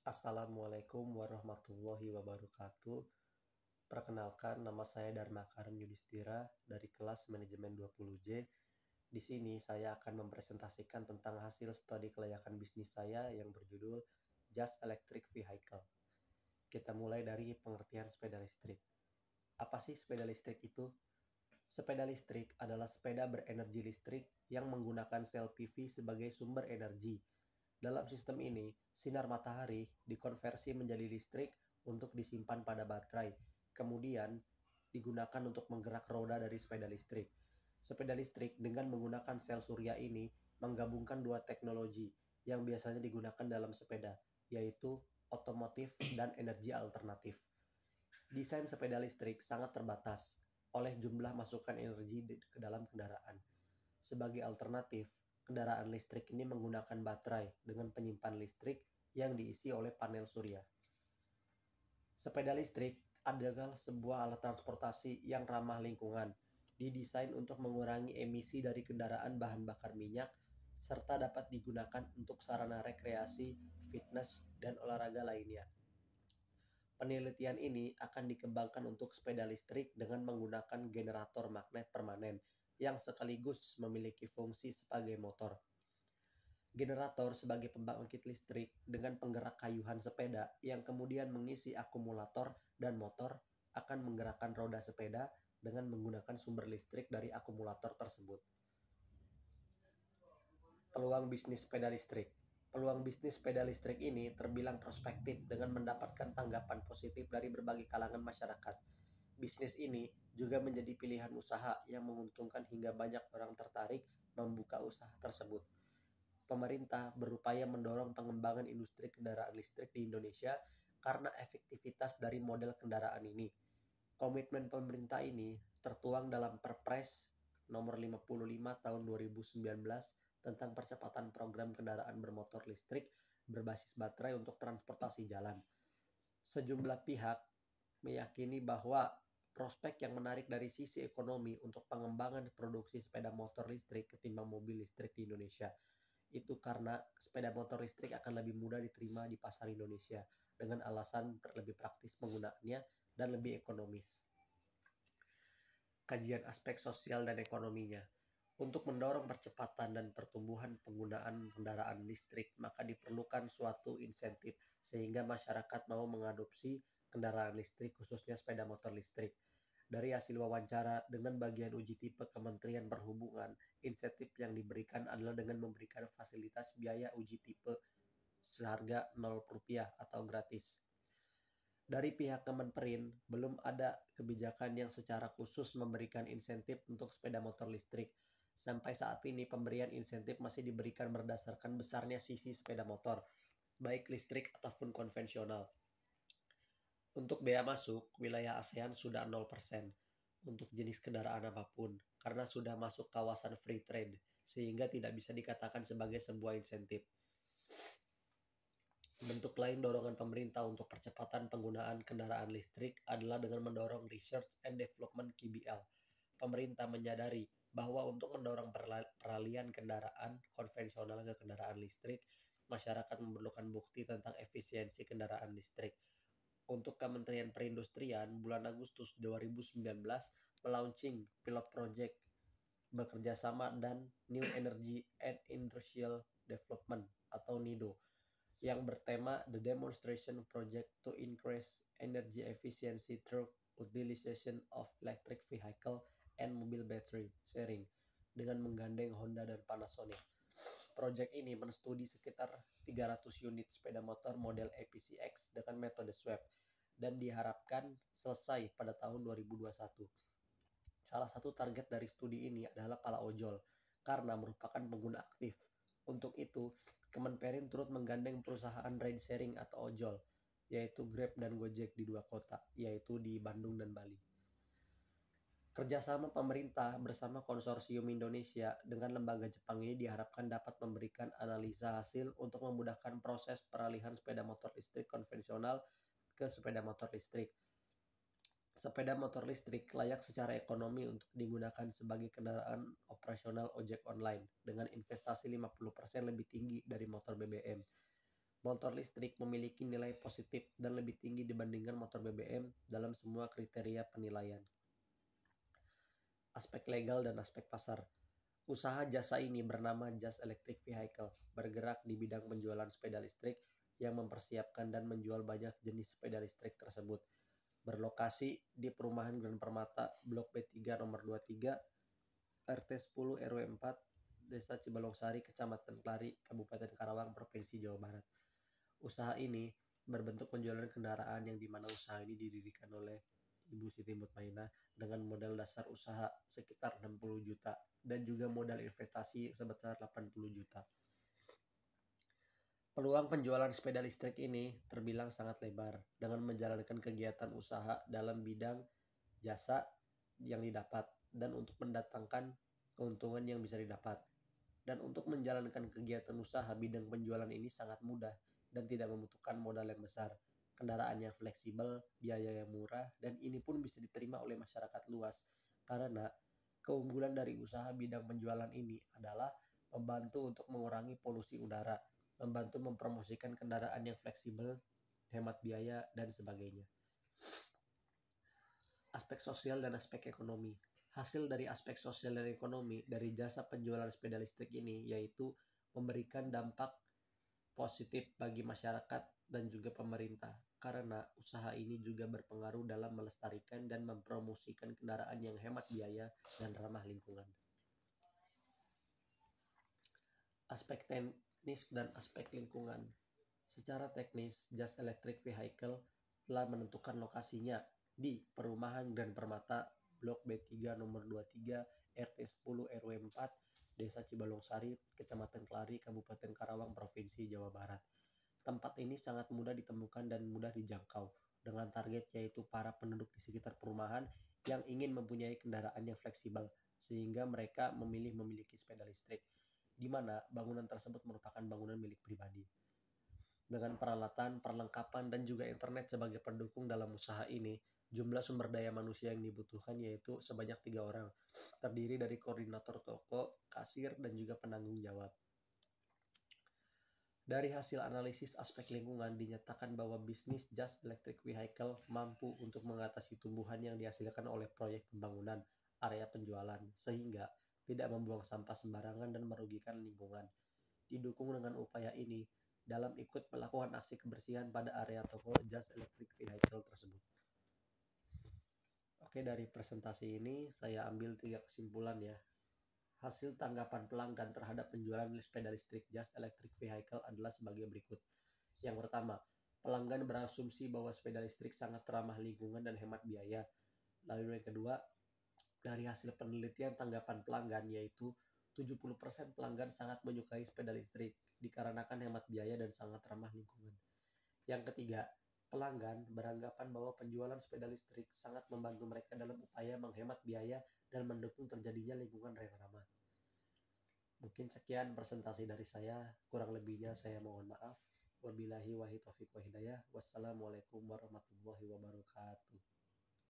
Assalamualaikum warahmatullahi wabarakatuh. Perkenalkan, nama saya Dharma Karim Yudhistira dari kelas Manajemen 20J. Di sini saya akan mempresentasikan tentang hasil studi kelayakan bisnis saya yang berjudul Just Electric Vehicle. Kita mulai dari pengertian sepeda listrik. Apa sih sepeda listrik itu? Sepeda listrik adalah sepeda berenergi listrik yang menggunakan sel PV sebagai sumber energi. Dalam sistem ini, sinar matahari dikonversi menjadi listrik untuk disimpan pada baterai, kemudian digunakan untuk menggerak roda dari sepeda listrik. Sepeda listrik dengan menggunakan sel surya ini menggabungkan dua teknologi yang biasanya digunakan dalam sepeda, yaitu otomotif dan energi alternatif. Desain sepeda listrik sangat terbatas oleh jumlah masukan energi ke dalam kendaraan. Sebagai alternatif, kendaraan listrik ini menggunakan baterai dengan penyimpan listrik yang diisi oleh panel surya. Sepeda listrik adalah sebuah alat transportasi yang ramah lingkungan, didesain untuk mengurangi emisi dari kendaraan bahan bakar minyak, serta dapat digunakan untuk sarana rekreasi, fitness, dan olahraga lainnya. Penelitian ini akan dikembangkan untuk sepeda listrik dengan menggunakan generator magnet permanen yang sekaligus memiliki fungsi sebagai motor. Generator sebagai pembangkit listrik dengan penggerak kayuhan sepeda yang kemudian mengisi akumulator dan motor akan menggerakkan roda sepeda dengan menggunakan sumber listrik dari akumulator tersebut. Peluang bisnis sepeda listrik. Peluang bisnis sepeda listrik ini terbilang prospektif dengan mendapatkan tanggapan positif dari berbagai kalangan masyarakat. Bisnis ini juga menjadi pilihan usaha yang menguntungkan hingga banyak orang tertarik membuka usaha tersebut. Pemerintah berupaya mendorong pengembangan industri kendaraan listrik di Indonesia karena efektivitas dari model kendaraan ini. Komitmen pemerintah ini tertuang dalam Perpres nomor 55 tahun 2019 tentang percepatan program kendaraan bermotor listrik berbasis baterai untuk transportasi jalan. Sejumlah pihak meyakini bahwa prospek yang menarik dari sisi ekonomi untuk pengembangan produksi sepeda motor listrik ketimbang mobil listrik di Indonesia. Itu karena sepeda motor listrik akan lebih mudah diterima di pasar Indonesia dengan alasan lebih praktis penggunaannya dan lebih ekonomis. Kajian aspek sosial dan ekonominya. Untuk mendorong percepatan dan pertumbuhan penggunaan kendaraan listrik, maka diperlukan suatu insentif sehingga masyarakat mau mengadopsi kendaraan listrik, khususnya sepeda motor listrik. Dari hasil wawancara dengan bagian uji tipe Kementerian Perhubungan, insentif yang diberikan adalah dengan memberikan fasilitas biaya uji tipe seharga Rp0 atau gratis. Dari pihak Kemenperin, belum ada kebijakan yang secara khusus memberikan insentif untuk sepeda motor listrik. Sampai saat ini, pemberian insentif masih diberikan berdasarkan besarnya sisi sepeda motor, baik listrik ataupun konvensional. Untuk bea masuk, wilayah ASEAN sudah 0% untuk jenis kendaraan apapun, karena sudah masuk kawasan free trade, sehingga tidak bisa dikatakan sebagai sebuah insentif. Bentuk lain dorongan pemerintah untuk percepatan penggunaan kendaraan listrik adalah dengan mendorong Research and Development KBL. Pemerintah menyadari bahwa untuk mendorong peralihan kendaraan konvensional ke kendaraan listrik, masyarakat memerlukan bukti tentang efisiensi kendaraan listrik. Untuk Kementerian Perindustrian, bulan Agustus 2019 melaunching pilot project bekerja sama dan New Energy and Industrial Development atau NIDO yang bertema The Demonstration Project to Increase Energy Efficiency Through Utilization of Electric Vehicle and Mobile Battery Sharing dengan menggandeng Honda dan Panasonic. Proyek ini menstudi sekitar 300 unit sepeda motor model APCX dengan metode swap dan diharapkan selesai pada tahun 2021. Salah satu target dari studi ini adalah para ojol karena merupakan pengguna aktif. Untuk itu, Kemenperin turut menggandeng perusahaan ride sharing atau ojol, yaitu Grab dan Gojek di 2 kota, yaitu di Bandung dan Bali. Kerjasama pemerintah bersama Konsorsium Indonesia dengan lembaga Jepang ini diharapkan dapat memberikan analisa hasil untuk memudahkan proses peralihan sepeda motor listrik konvensional ke sepeda motor listrik. Sepeda motor listrik layak secara ekonomi untuk digunakan sebagai kendaraan operasional ojek online dengan investasi 50% lebih tinggi dari motor BBM. Motor listrik memiliki nilai positif dan lebih tinggi dibandingkan motor BBM dalam semua kriteria penilaian. Aspek legal dan aspek pasar. Usaha jasa ini bernama Just Electric Vehicle, bergerak di bidang penjualan sepeda listrik yang mempersiapkan dan menjual banyak jenis sepeda listrik tersebut. Berlokasi di Perumahan Grand Permata, Blok B3 nomor 23, RT 10 RW 4, Desa Cibalongsari, Kecamatan Klari, Kabupaten Karawang, Provinsi Jawa Barat. Usaha ini berbentuk penjualan kendaraan yang dimana usaha ini didirikan oleh Ibu Siti Mutmainah dengan modal dasar usaha sekitar 60 juta dan juga modal investasi sebesar 80 juta. Peluang penjualan sepeda listrik ini terbilang sangat lebar dengan menjalankan kegiatan usaha dalam bidang jasa yang didapat dan untuk mendatangkan keuntungan yang bisa didapat. Dan untuk menjalankan kegiatan usaha bidang penjualan ini sangat mudah dan tidak membutuhkan modal yang besar, kendaraan yang fleksibel, biaya yang murah, dan ini pun bisa diterima oleh masyarakat luas. Karena keunggulan dari usaha bidang penjualan ini adalah membantu untuk mengurangi polusi udara, membantu mempromosikan kendaraan yang fleksibel, hemat biaya, dan sebagainya. Aspek sosial dan aspek ekonomi. Hasil dari aspek sosial dan ekonomi dari jasa penjualan sepeda listrik ini yaitu memberikan dampak positif bagi masyarakat dan juga pemerintah karena usaha ini juga berpengaruh dalam melestarikan dan mempromosikan kendaraan yang hemat biaya dan ramah lingkungan. Aspek teknis dan aspek lingkungan. Secara teknis, Just Electric Vehicle telah menentukan lokasinya di Perumahan Grand Permata, Blok B3 nomor 23, RT 10 RW 4, Desa Cibalongsari, Kecamatan Klari, Kabupaten Karawang, Provinsi Jawa Barat. Tempat ini sangat mudah ditemukan dan mudah dijangkau, dengan target yaitu para penduduk di sekitar perumahan yang ingin mempunyai kendaraan yang fleksibel, sehingga mereka memiliki sepeda listrik, di mana bangunan tersebut merupakan bangunan milik pribadi. Dengan peralatan, perlengkapan, dan juga internet sebagai pendukung dalam usaha ini, jumlah sumber daya manusia yang dibutuhkan yaitu sebanyak 3 orang, terdiri dari koordinator toko, kasir, dan juga penanggung jawab. Dari hasil analisis aspek lingkungan dinyatakan bahwa bisnis Just Electric Vehicle mampu untuk mengatasi tumbuhan yang dihasilkan oleh proyek pembangunan area penjualan, sehingga tidak membuang sampah sembarangan dan merugikan lingkungan. Didukung dengan upaya ini, dalam ikut melakukan aksi kebersihan pada area toko Just Electric Vehicle tersebut. Oke, dari presentasi ini saya ambil 3 kesimpulan ya. Hasil tanggapan pelanggan terhadap penjualan sepeda listrik Just Electric Vehicle adalah sebagai berikut. Yang pertama, pelanggan berasumsi bahwa sepeda listrik sangat ramah lingkungan dan hemat biaya. Lalu yang kedua, dari hasil penelitian tanggapan pelanggan yaitu 70% pelanggan sangat menyukai sepeda listrik dikarenakan hemat biaya dan sangat ramah lingkungan. Yang ketiga, pelanggan beranggapan bahwa penjualan sepeda listrik sangat membantu mereka dalam upaya menghemat biaya dan mendukung terjadinya lingkungan yang ramah. Mungkin sekian presentasi dari saya, kurang lebihnya saya mohon maaf. Wabillahi wahid taufiq wa hidayah. Wassalamualaikum warahmatullahi wabarakatuh.